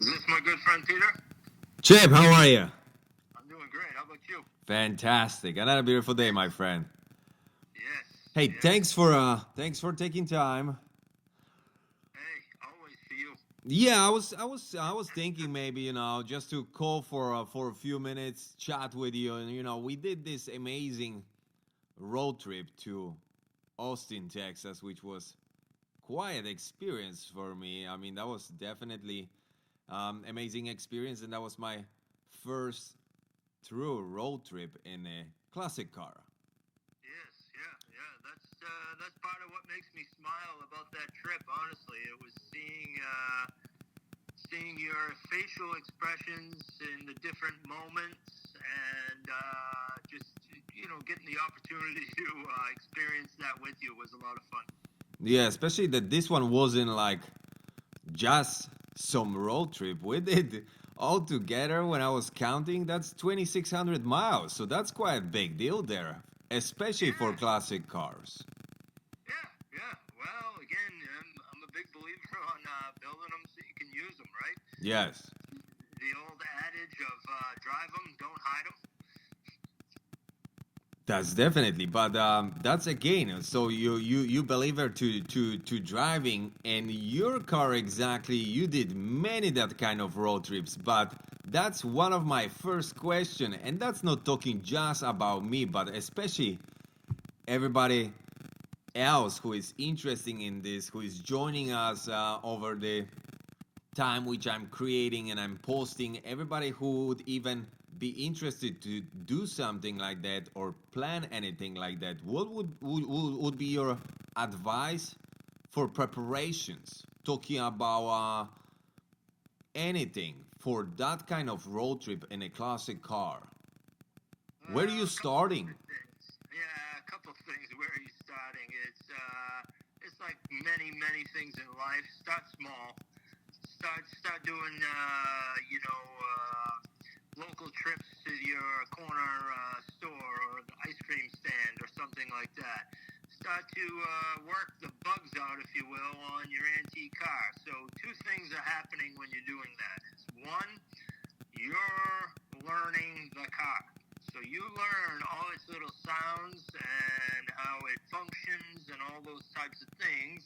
Is this my good friend Peter? Chip, how are you? I'm doing great. How about you? Fantastic. Another beautiful day, my friend. Yes, Hey, yes. thanks for taking time. Hey, always for you. Yeah, I was thinking maybe, just to call for a few minutes, chat with you, and we did this amazing road trip to Austin, Texas, which was quite an experience for me. I mean, that was definitely amazing experience, and that was my first true road trip in a classic car. Yes, yeah, yeah. That's part of what makes me smile about that trip. Honestly, it was seeing your facial expressions in the different moments, and just getting the opportunity to experience that with you was a lot of fun. Yeah, especially that this one wasn't like just some road trip. We did all together when I was counting, that's 2,600 miles. So that's quite a big deal there, especially for Yeah, classic cars. yeah, yeah. Well, again, I'm a big believer on building them so you can use them, right? Yes. The old adage of drive them, don't hide them. That's definitely, but that's again. So you believe her to driving, and your car exactly. You did many that kind of road trips, but that's one of my first question, and that's not talking just about me, but especially everybody else who is interested in this, who is joining us over the time which I'm creating and I'm posting, everybody who would even be interested to do something like that or plan anything like that, what would be your advice for preparations? Talking about anything for that kind of road trip in a classic car. Where are you A couple starting? different things. Yeah, a couple of things. Where are you starting? It's like many things in life. Start small. Start doing local trips to your corner store or the ice cream stand or something like that. Start to work the bugs out, if you will, on your antique car. So two things are happening when you're doing that. Is one, you're learning the car. So you learn all its little sounds and how it functions and all those types of things.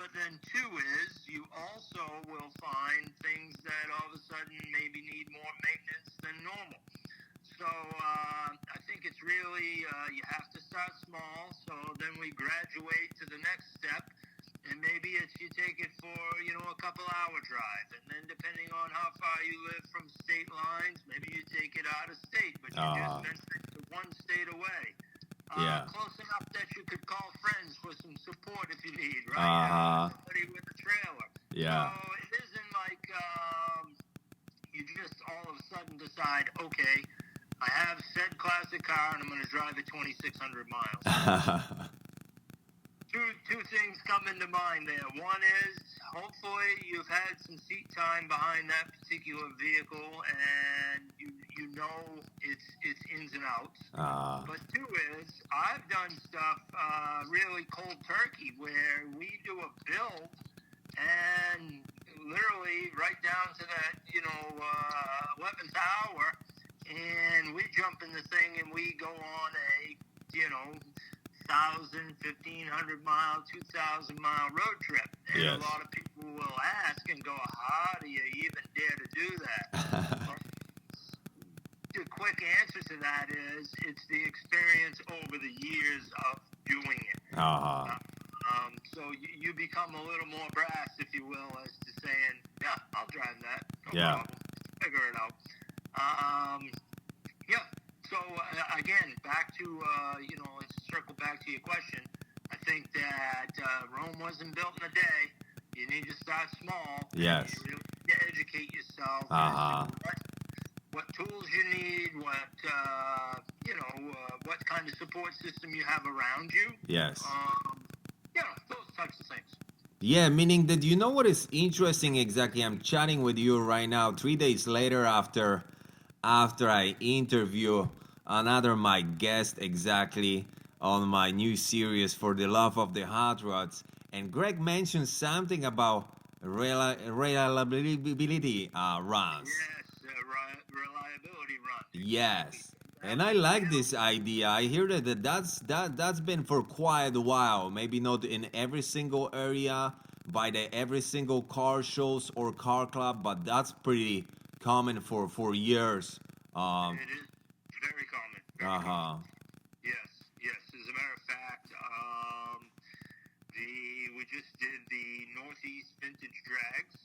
But then two is you also will find things that all of a sudden maybe need more maintenance than normal. So I think it's really you have to start small. So then we graduate to the next step, and maybe it's you take it for a couple hour drive, and then depending on how far you live from state lines, maybe you take it out of state, but you just Uh, venture to one state away. yeah. Close enough that you could call friends for some support if you need, right? Uh-huh. Somebody with a trailer. So Yeah. it isn't like you just all of a sudden decide, okay, I have said classic car and I'm going to drive it 2,600 miles. Two things come into mind there. One is hopefully you've had some seat time behind that particular vehicle and you know its ins and outs. uh, But two is I've done stuff really cold turkey where we do a build and literally right down to that 11th hour, and we jump in the thing and we go on a 1,000, 1,500 mile, 2,000 mile road trip. And a yes. lot of people will ask and go, how do you even dare to do that? Well, the quick answer to that is it's the experience over the years of doing it. Uh-huh. So you become a little more brass, if you will, as to saying, yeah, I'll drive that. No Yeah. problem. Figure it out. Yeah. So again, back to let's circle back to your question. I think that Rome wasn't built in a day. You need to start small. Yes. You really need to educate yourself Uh-huh. as to what tools you need, what kind of support system you have around you. Yes. Those types of things. Yeah, meaning that you know what is interesting exactly? I'm chatting with you right now, 3 days later after I interview another my guest exactly on my new series for the love of the hot rods. And Greg mentioned something about reliability runs. Yes, reliability runs, exactly. Yes. And That I was like real. this idea. I hear that's been for quite a while. Maybe not in every single area by the every single car shows or car club, but that's pretty common for years. Um, It is very common, very common. uh-huh. Yes, yes. As a matter of fact, we just did the Northeast Vintage Drags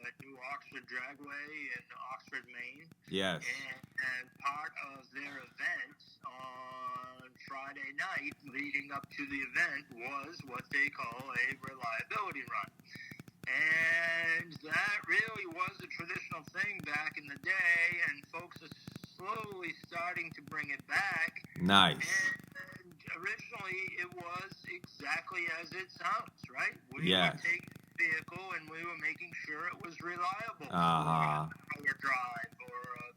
at New Oxford Dragway in Oxford, Maine, Yes. and part of their event on Friday night leading up to the event was what they call a reliability run. And that really was a traditional thing back in the day, and folks are slowly starting to bring it back. Nice. And originally, it was exactly as it sounds, right? We were Yes. taking the vehicle and we were making sure it was reliable for Uh-huh. an hour drive or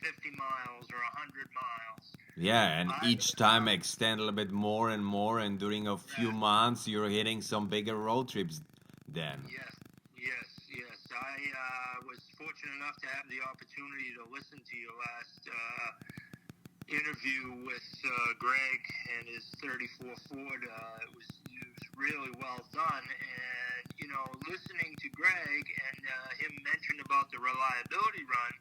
50 miles or 100 miles. Yeah, and I, each time extend a little bit more and more, and during a few yeah, months, you're hitting some bigger road trips then. yes, yes, yes. I was fortunate enough to have the opportunity to listen to your last interview with Greg and his 34 Ford. It was really well done. And, you know, listening to Greg and him mention about the reliability run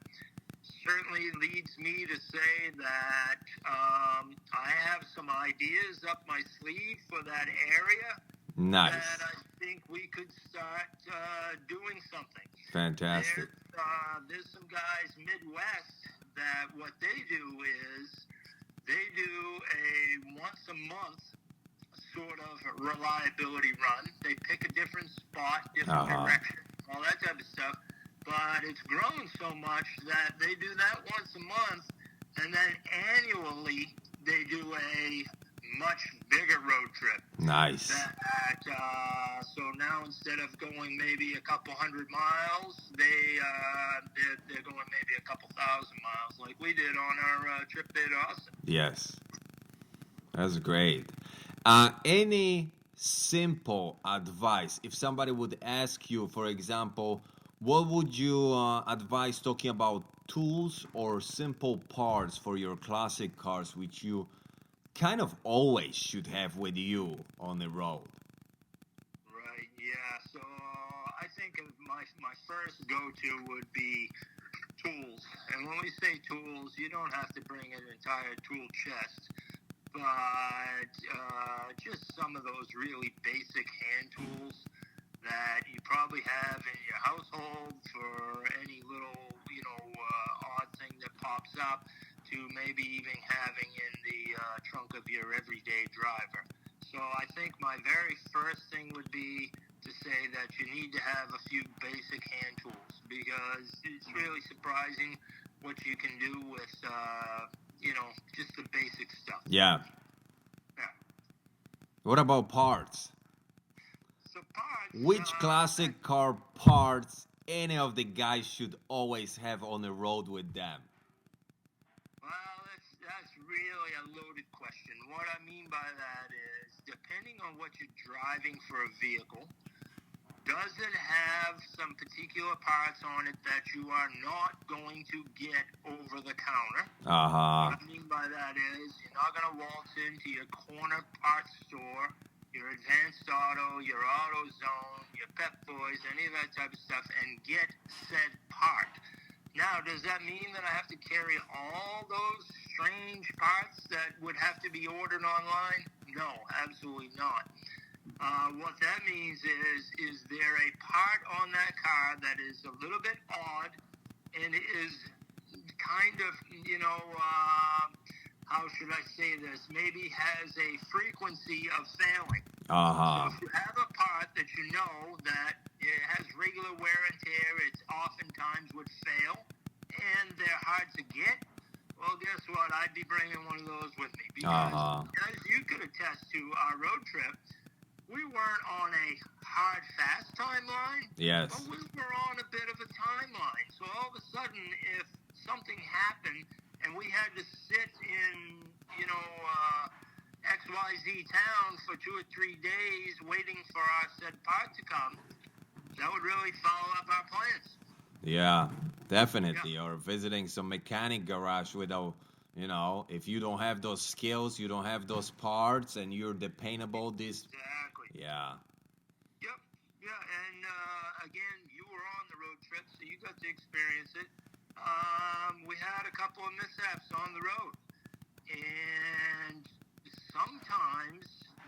certainly leads me to say that I have some ideas up my sleeve for that area that Nice. I think we could start doing something. Fantastic. There's some guys Midwest that what they do is they do a once a month sort of reliability run. They pick a different spot, different Uh-huh. direction, all that type of stuff. But it's grown so much that they do that once a month, and then annually they do a much bigger road trip. Nice. So now instead of going maybe a couple hundred miles, they're going maybe a couple thousand miles, like we did on our trip to Austin. Yes. That's great. Any simple advice, if somebody would ask you, for example, what would you advise talking about tools or simple parts for your classic cars, which you kind of always should have with you on the road? Right. Yeah. So I think of my first go-to would be tools. And when we say tools, you don't have to bring an entire tool chest, but just some of those really basic hand tools that you probably have in your household for any little, odd thing that pops up, to maybe even having in the trunk of your everyday driver. So I think my very first thing would be to say that you need to have a few basic hand tools, because it's really surprising what you can do with, just the basic stuff. Yeah. Yeah. What about parts? So parts. Which classic car parts any of the guys should always have on the road with them? Well, that's really a loaded question. What I mean by that is, depending on what you're driving for a vehicle, does it have some particular parts on it that you are not going to get over the counter? Uh-huh. What I mean by that is, you're not going to waltz into your corner parts store, your Advanced Auto, your AutoZone, your Pep Boys, any of that type of stuff, and get said part. Now, does that mean that I have to carry all those strange parts that would have to be ordered online? No, absolutely not. What that means is there a part on that car that is a little bit odd and is kind of, how should I say this? Maybe has a frequency of failing. Uh-huh. So if you have a part that you know that it has regular wear and tear, it oftentimes would fail, and they're hard to get, well, guess what? I'd be bringing one of those with me, because as you could attest to our road trip, we weren't on a hard, fast timeline, Yes. but we were on a bit of a timeline. So all of a sudden, if something happened and we had to sit in, XYZ town for 2 or 3 days waiting for our said part to come, that would really follow up our plans. Yeah, Yeah, definitely. Or visiting some mechanic garage without, if you don't have those skills, you don't have those parts, and you're dependable. This, exactly. yeah, Yep. Yeah, and again, you were on the road trip, so you got to experience it. We had a couple of mishaps on the road, and sometimes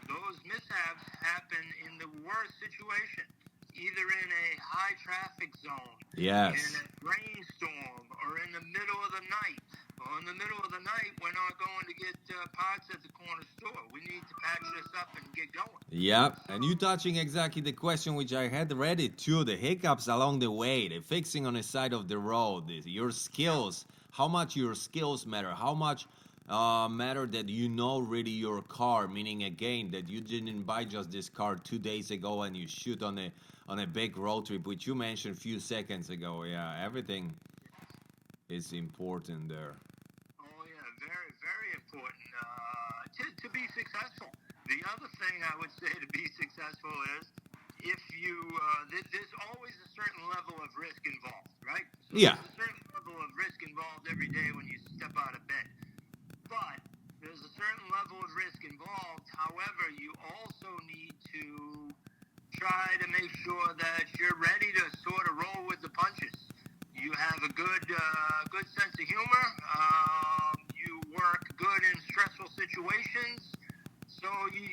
those mishaps happen in the worst situation, either in a high traffic zone, in yes, a rainstorm, or in the middle of the night. Well, in the middle of the night, we're not going to get parts at the corner store. We need to patch this up and get going. yep. So, And you touching exactly the question which I had ready too. The hiccups along the way, the fixing on the side of the road, your yeah, skills. How much your skills matter? How much matter that you know really your car? Meaning again that you didn't buy just this car 2 days ago and you shoot on a big road trip, which you mentioned a few seconds ago. Yeah, everything is important there. oh yeah, very, very important to be successful. The other thing I would say to be successful is if you there's always a certain level of risk involved, right? So Yeah. there's a certain level of risk involved every day when you step out of bed. But there's a certain level of risk involved. However, you also need to try to make sure that you're ready to sort of roll with the punches. You have a good sense of humor. You work good in stressful situations, so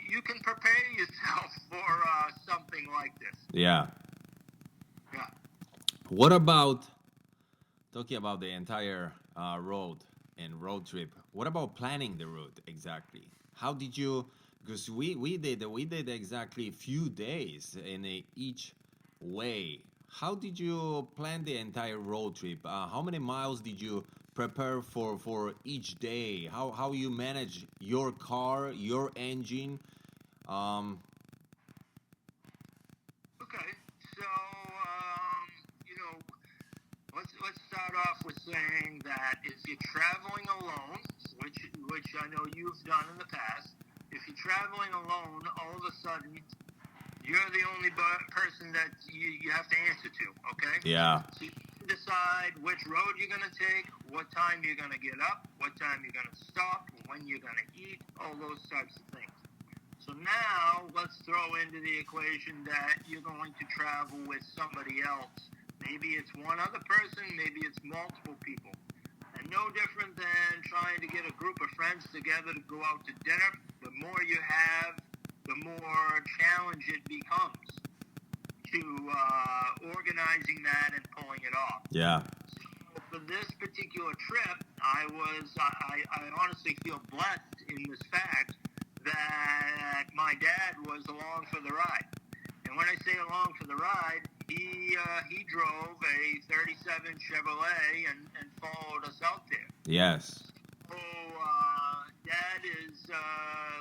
you can prepare yourself for something like this. Yeah. Yeah. What about talking about the entire road and road trip? What about planning the route exactly? How did you? Because we did exactly a few days in each way. How did you plan the entire road trip? How many miles did you prepare for each day? How you manage your car, your engine? Um, Okay. So you know, let's start off with saying that if you're traveling alone, which I know you've done in the past, if you're traveling alone, all of a sudden you're the only person that you have to answer to. Okay, yeah. so you decide which road you're gonna take, what time you're gonna get up, what time you're gonna stop, when you're gonna eat, all those types of things. So now let's throw into the equation that you're going to travel with somebody else. Maybe it's one other person, maybe it's multiple people. And no different than trying to get a group of friends together to go out to dinner. The more you have, the more challenge it becomes to organizing that and pulling it off. Yeah. So for this particular trip, I honestly feel blessed in this fact that my dad was along for the ride. And when I say along for the ride, he drove a '37 Chevrolet and followed us out there. Yes. So Dad is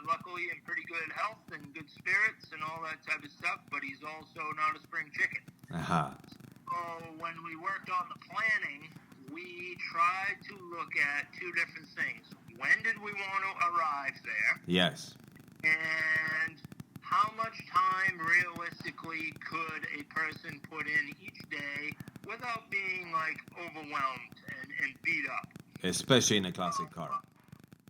luckily in pretty good health and good spirits and all that type of stuff, but he's also not a spring chicken. Aha. So when we worked on the planning, we tried to look at two different things. When did we want to arrive there? Yes. And how much time realistically could a person put in each day without being like overwhelmed and beat up? Especially in a classic car.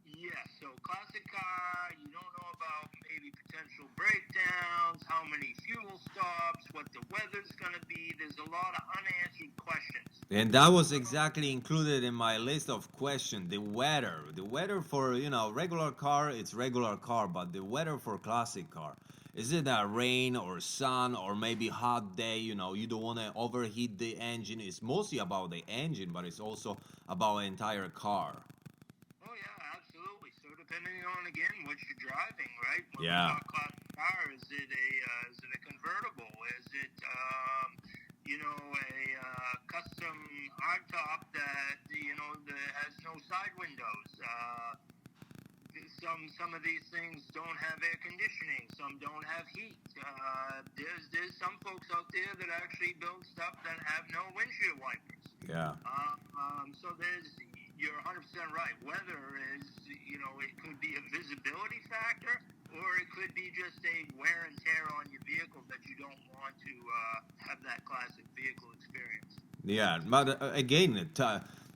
Yes, so classic car, you don't know about maybe potential breakdowns, how many fuel stops, what the weather's going to be. There's a lot of unanswered questions. And that was exactly included in my list of questions. The weather. The weather for, regular car, it's regular car, but the weather for classic car. Is it a rain or sun or maybe hot day? You don't want to overheat the engine. It's mostly about the engine, but it's also about the entire car. Oh yeah, absolutely. So depending on again what you're driving, right? When we Yeah. talk classic car, is it a convertible? Is it a custom hardtop that that has no side windows? Some of these things don't have air conditioning. Some don't have heat. There's some folks out there that actually build stuff that have no windshield wipers. Yeah. So you're 100% right. Weather is, it could be a visibility factor, or it could be just a wear and tear on your vehicle that you don't want to have that classic vehicle experience. Yeah, but again,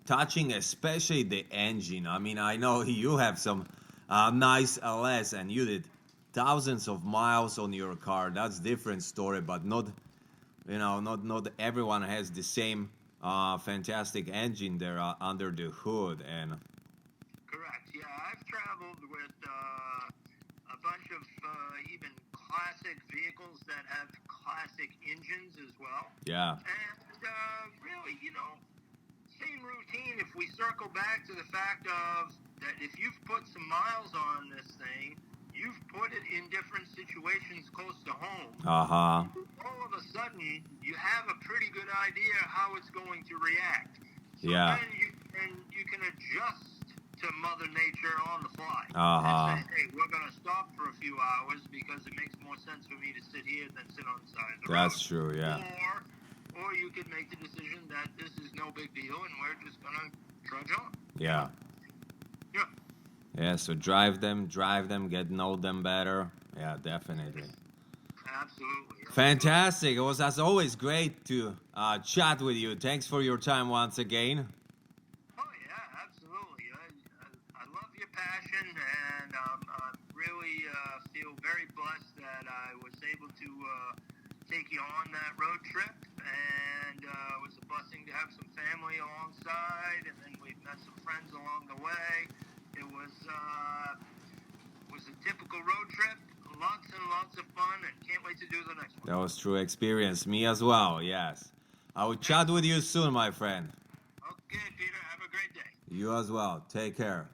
touching especially the engine. I mean, I know you have some nice LS, and you did thousands of miles on your car. That's different story, but not, not everyone has the same fantastic engine there under the hood. And Correct. Yeah, I've traveled with a bunch of even classic vehicles that have classic engines as well. yeah, And really, same routine. If we circle back to the fact of that, if you've put some miles on this thing, you've put it in different situations close to home. uh-huh, All of a sudden, you have a pretty good idea how it's going to react. So yeah, then you can adjust to Mother Nature on the fly. uh-huh. And say, hey, we're going to stop for a few hours because it makes more sense for me to sit here than sit on the side of the road. That's true, yeah. Or you could make the decision that this is no big deal and we're just going to trudge on. Yeah. Yeah. Yeah, so drive them, get know them better. Yeah, definitely. Absolutely. Fantastic. It was, as always, great to chat with you. Thanks for your time once again. Oh, yeah, absolutely. I love your passion, and I really feel very blessed that I was able to take you on that road trip, and it was a blessing to have some family alongside, and then we've met some friends along the way. It was a typical road trip, lots and lots of fun, and can't wait to do the next one. That was true experience. Me as well, yes. I will chat with you soon, my friend. Okay, Peter, have a great day. You as well. Take care.